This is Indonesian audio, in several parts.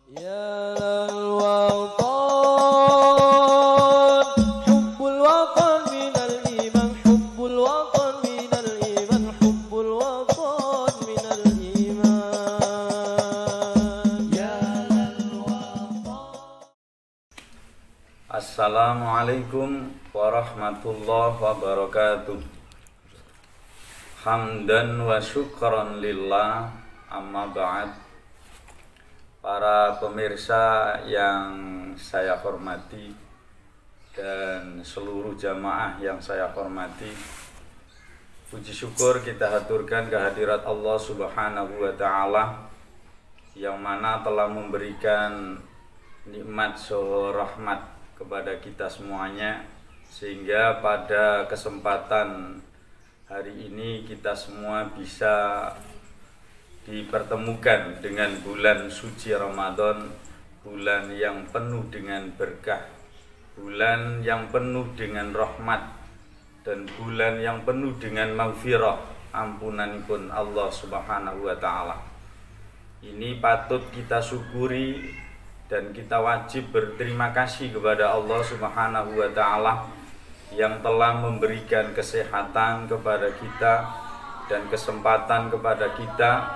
يا للوطن حب الوطن من الإيمان حب الوطن من الإيمان حب الوطن من الإيمان يا للوطن. Assalamualaikum warahmatullahi wabarakatuh. Hamdan wa syukran lillah, amma ba'd. Para pemirsa yang saya hormati dan seluruh jamaah yang saya hormati, puji syukur kita haturkan kehadirat Allah Subhanahu wa Ta'ala yang mana telah memberikan nikmat saha rahmat kepada kita semuanya, sehingga pada kesempatan hari ini kita semua bisa dipertemukan dengan bulan suci Ramadan, bulan yang penuh dengan berkah, bulan yang penuh dengan rahmat, dan bulan yang penuh dengan maghfirah, ampunanipun Allah Subhanahu wa Ta'ala. Ini patut kita syukuri dan kita wajib berterima kasih kepada Allah Subhanahu wa Ta'ala yang telah memberikan kesehatan kepada kita dan kesempatan kepada kita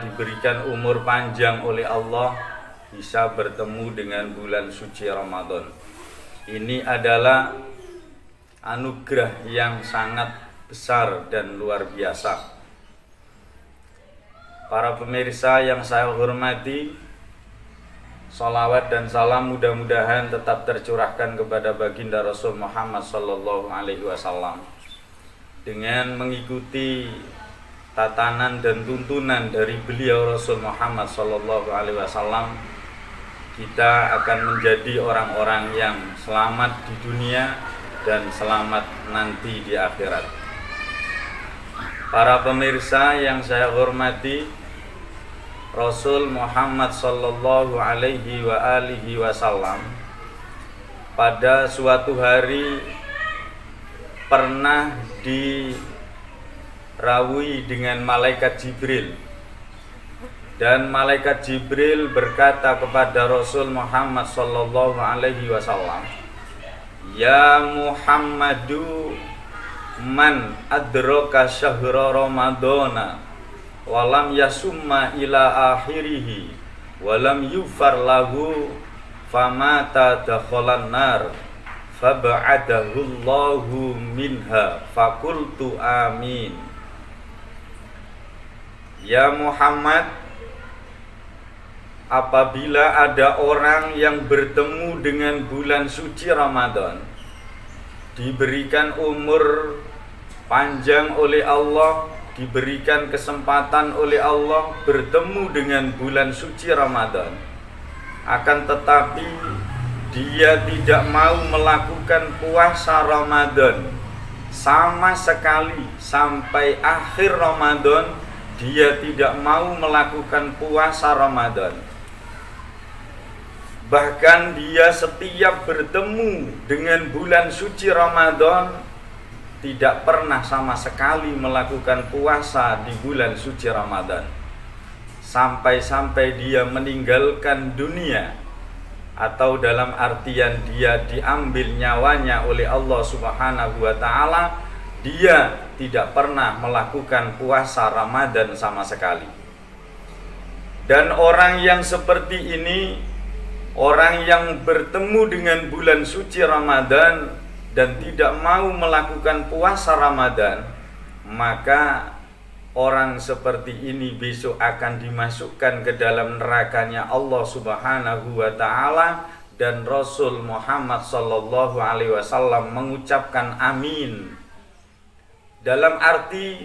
diberikan umur panjang oleh Allah, bisa bertemu dengan bulan suci Ramadan. Ini adalah anugerah yang sangat besar dan luar biasa. Para pemirsa yang saya hormati, sholawat dan salam mudah-mudahan tetap tercurahkan kepada baginda Rasul Muhammad Sallallahu Alaihi Wasallam. Dengan mengikuti tatanan dan tuntunan dari beliau Rasul Muhammad Sallallahu Alaihi Wasallam, kita akan menjadi orang-orang yang selamat di dunia dan selamat nanti di akhirat. Para pemirsa yang saya hormati, Rasul Muhammad Sallallahu Alaihi Wasallam pada suatu hari pernah dirawui dengan malaikat Jibril, dan malaikat Jibril berkata kepada Rasul Muhammad Sallallahu Alaihi Wasallam, "Ya Muhammadu, man adraka syahra Ramadana walam yasumma ila akhirihi walam yufar lahu famata dakhalan nar fab'adahu Allahu minha fakultu amin." Ya Muhammad, apabila ada orang yang bertemu dengan bulan suci Ramadan, diberikan umur panjang oleh Allah, diberikan kesempatan oleh Allah bertemu dengan bulan suci Ramadan, akan tetapi dia tidak mau melakukan puasa Ramadan sama sekali sampai akhir Ramadan, dia tidak mau melakukan puasa Ramadan. Bahkan dia setiap bertemu dengan bulan suci Ramadan tidak pernah sama sekali melakukan puasa di bulan suci Ramadan, sampai-sampai dia meninggalkan dunia, atau dalam artian dia diambil nyawanya oleh Allah Subhanahu wa Ta'ala, dia tidak pernah melakukan puasa Ramadan sama sekali. Dan orang yang seperti ini, orang yang bertemu dengan bulan suci Ramadan dan tidak mau melakukan puasa Ramadan, maka orang seperti ini besok akan dimasukkan ke dalam nerakanya Allah Subhanahu wa Ta'ala, dan Rasul Muhammad Sallallahu Alaihi Wasallam mengucapkan amin. Dalam arti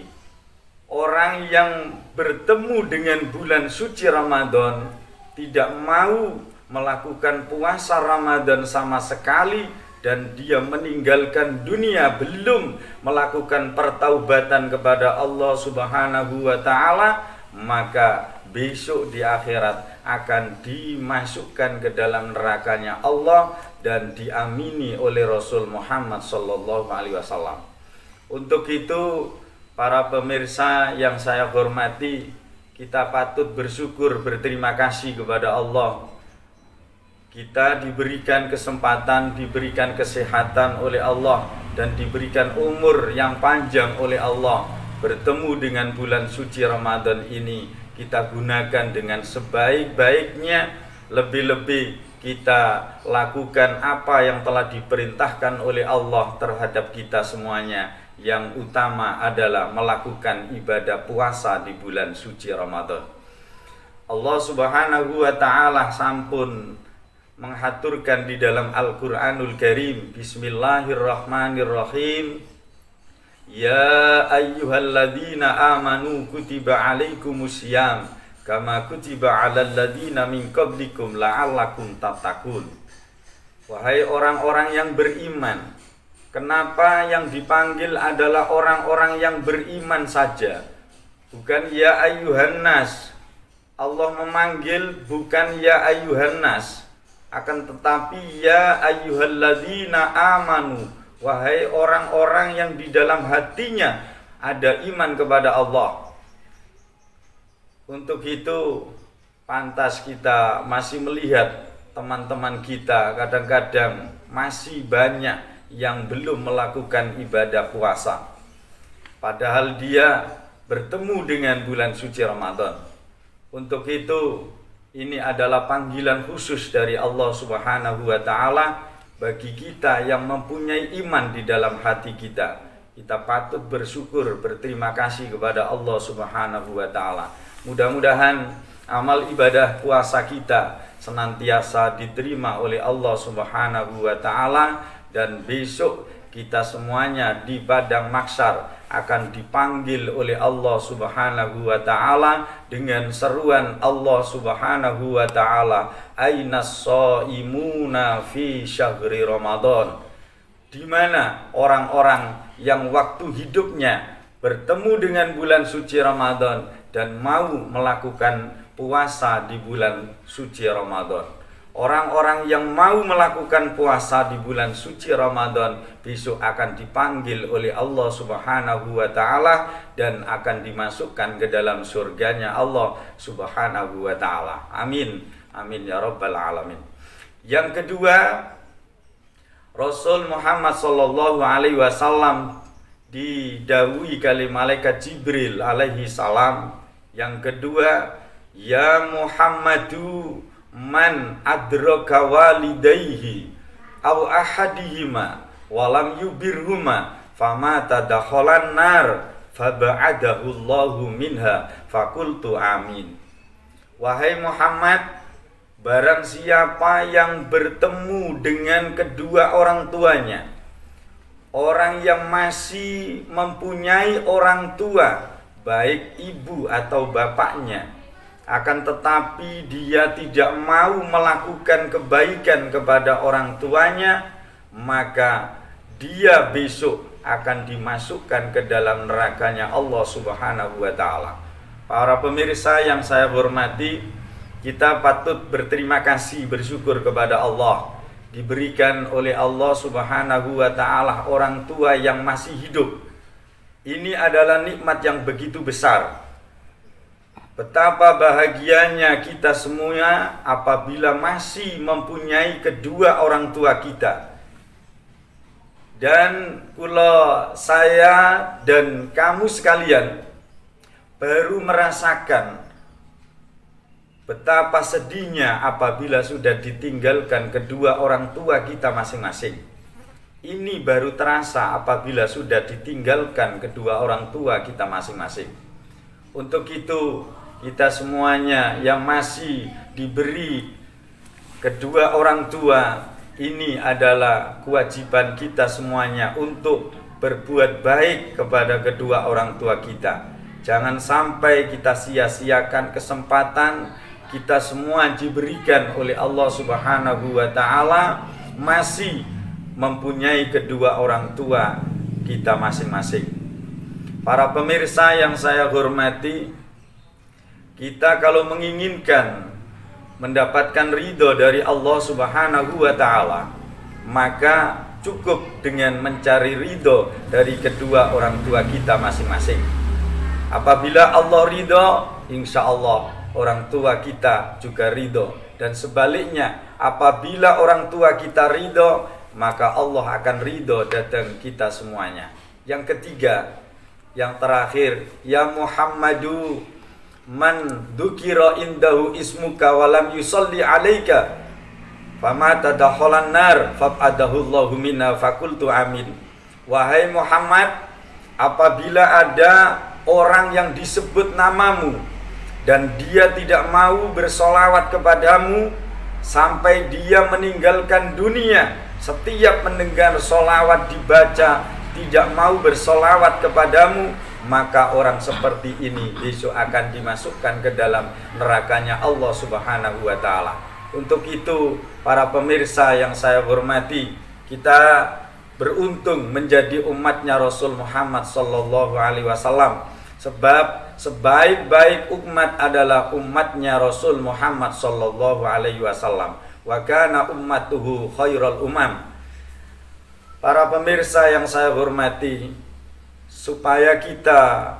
orang yang bertemu dengan bulan suci Ramadan tidak mau melakukan puasa Ramadan sama sekali, dan dia meninggalkan dunia belum melakukan pertaubatan kepada Allah Subhanahu wa Ta'ala, maka besok di akhirat akan dimasukkan ke dalam nerakanya Allah dan diamini oleh Rasul Muhammad Sallallahu Alaihi Wasallam. Untuk itu, para pemirsa yang saya hormati, kita patut bersyukur, berterima kasih kepada Allah. Kita diberikan kesempatan, diberikan kesehatan oleh Allah, dan diberikan umur yang panjang oleh Allah. Bertemu dengan bulan suci Ramadan ini kita gunakan dengan sebaik-baiknya. Lebih-lebih kita lakukan apa yang telah diperintahkan oleh Allah terhadap kita semuanya. Yang utama adalah melakukan ibadah puasa di bulan suci Ramadan. Allah Subhanahu wa ta'ala sampun menghaturkan di dalam Al-Qur'anul Karim, Bismillahirrahmanirrahim, Ya ayyuhalladzina amanu kutiba alaikumusiyam kama kutiba alal ladzina min qablikum la'allakum tattaqun. Wahai orang-orang yang beriman. Kenapa yang dipanggil adalah orang-orang yang beriman saja, bukan ya ayyuhan nas. Allah memanggil bukan ya ayyuhan nas, akan tetapi ya ayyuhalladzina amanu, wahai orang-orang yang di dalam hatinya ada iman kepada Allah. Untuk itu pantas kita masih melihat teman-teman kita kadang-kadang masih banyak yang belum melakukan ibadah puasa, padahal dia bertemu dengan bulan suci Ramadan. Untuk itu, ini adalah panggilan khusus dari Allah Subhanahu wa ta'ala bagi kita yang mempunyai iman di dalam hati kita. Kita patut bersyukur, berterima kasih kepada Allah Subhanahu wa ta'ala. Mudah-mudahan amal ibadah puasa kita senantiasa diterima oleh Allah Subhanahu wa ta'ala, dan besok kita semuanya di padang mahsyar akan dipanggil oleh Allah Subhanahu wa ta'ala dengan seruan Allah Subhanahu wa ta'ala, Ainas shaimuna fi syahri Ramadan, di mana orang-orang yang waktu hidupnya bertemu dengan bulan suci Ramadan dan mau melakukan puasa di bulan suci Ramadan. Orang-orang yang mau melakukan puasa di bulan suci Ramadan besok akan dipanggil oleh Allah Subhanahu wa ta'ala dan akan dimasukkan ke dalam surganya Allah Subhanahu wa ta'ala. Amin. Amin ya rabbal alamin. Yang kedua, Rasul Muhammad sallallahu alaihi wasallam didhawuhi kali malaikat Jibril alaihi salam. Yang kedua, ya Muhammadu man adraka walidayhi aw ahadihima walam yubirhuma famata dakhalan nar faba'adahu Allahu minha fakultu amin. Wahai Muhammad, barang siapa yang bertemu dengan kedua orang tuanya, orang yang masih mempunyai orang tua, baik ibu atau bapaknya, akan tetapi dia tidak mau melakukan kebaikan kepada orang tuanya, maka dia besok akan dimasukkan ke dalam nerakanya Allah Subhanahu wa ta'ala. Para pemirsa yang saya hormati, kita patut berterima kasih, bersyukur kepada Allah, diberikan oleh Allah Subhanahu wa ta'ala orang tua yang masih hidup. Ini adalah nikmat yang begitu besar. Betapa bahagianya kita semua apabila masih mempunyai kedua orang tua kita. Dan kalau saya dan kamu sekalian baru merasakan betapa sedihnya apabila sudah ditinggalkan kedua orang tua kita masing-masing. Ini baru terasa apabila sudah ditinggalkan kedua orang tua kita masing-masing. Untuk itu, kita semuanya yang masih diberi kedua orang tua, ini adalah kewajiban kita semuanya untuk berbuat baik kepada kedua orang tua kita. Jangan sampai kita sia-siakan kesempatan kita semua diberikan oleh Allah Subhanahu wa ta'ala masih mempunyai kedua orang tua kita masing-masing. Para pemirsa yang saya hormati, kita kalau menginginkan mendapatkan ridho dari Allah Subhanahu wa ta'ala, maka cukup dengan mencari ridho dari kedua orang tua kita masing-masing. Apabila Allah ridho, insya Allah orang tua kita juga ridho. Dan sebaliknya, apabila orang tua kita ridho, maka Allah akan ridho datang kita semuanya. Yang ketiga, yang terakhir, ya Muhammadu man dzukira indahu ismuka walam yusalli alaika fama tadakhalan nar fab'adahu Allahu minna fakultu amin. Wahai Muhammad, apabila ada orang yang disebut namamu dan dia tidak mau bersolawat kepadamu sampai dia meninggalkan dunia, setiap mendengar solawat dibaca tidak mau bersolawat kepadamu, maka orang seperti ini besok akan dimasukkan ke dalam nerakanya Allah Subhanahu wa ta'ala. Untuk itu, para pemirsa yang saya hormati, kita beruntung menjadi umatnya Rasul Muhammad sallallahu alaihi wasallam. Sebab sebaik-baik umat adalah umatnya Rasul Muhammad sallallahu alaihi wasallam. Wa kana ummatuhu khairul umam. Para pemirsa yang saya hormati, supaya kita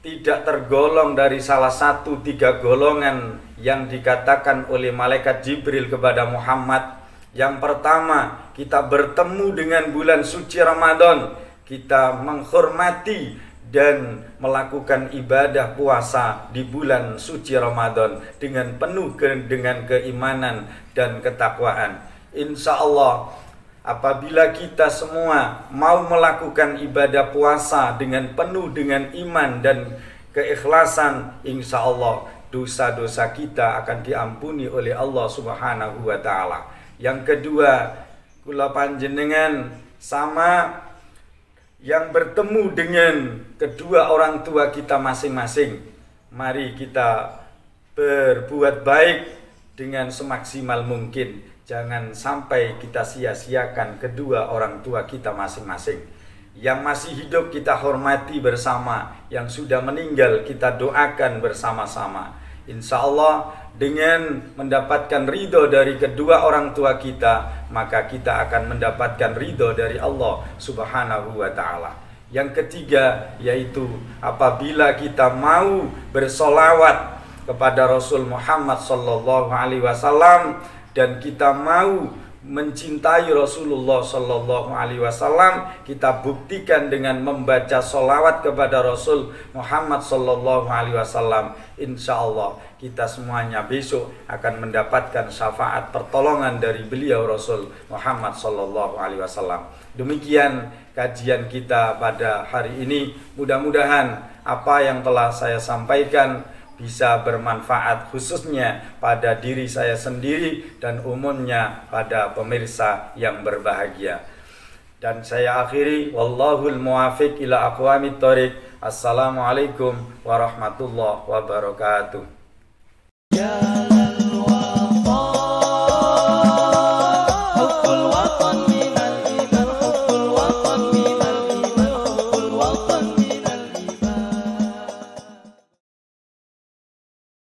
tidak tergolong dari salah satu 3 golongan yang dikatakan oleh malaikat Jibril kepada Muhammad. Yang pertama, kita bertemu dengan bulan suci Ramadan, kita menghormati dan melakukan ibadah puasa di bulan suci Ramadan dengan penuh dengan keimanan dan ketakwaan. Insya Allah, apabila kita semua mau melakukan ibadah puasa dengan penuh dengan iman dan keikhlasan, insya Allah dosa-dosa kita akan diampuni oleh Allah Subhanahu wa ta'ala. Yang kedua, kula panjenengan sama yang bertemu dengan kedua orang tua kita masing-masing. Mari kita berbuat baik dengan semaksimal mungkin. Jangan sampai kita sia-siakan kedua orang tua kita masing-masing. Yang masih hidup kita hormati bersama, yang sudah meninggal kita doakan bersama-sama. Insya Allah dengan mendapatkan ridho dari kedua orang tua kita, maka kita akan mendapatkan ridho dari Allah Subhanahu wa ta'ala. Yang ketiga, yaitu apabila kita mau bersolawat kepada Rasul Muhammad sallallahu alaihi wasallam dan kita mau mencintai Rasulullah sallallahu alaihi wasallam, kita buktikan dengan membaca solawat kepada Rasul Muhammad sallallahu alaihi wasallam. Insya Allah kita semuanya besok akan mendapatkan syafaat pertolongan dari beliau Rasul Muhammad sallallahu alaihi wasallam. Demikian kajian kita pada hari ini. Mudah-mudahan apa yang telah saya sampaikan bisa bermanfaat khususnya pada diri saya sendiri dan umumnya pada pemirsa yang berbahagia. Dan saya akhiri, wallahul muwafiq ila aqwamit thoriq. Assalamualaikum warahmatullahi wabarakatuh.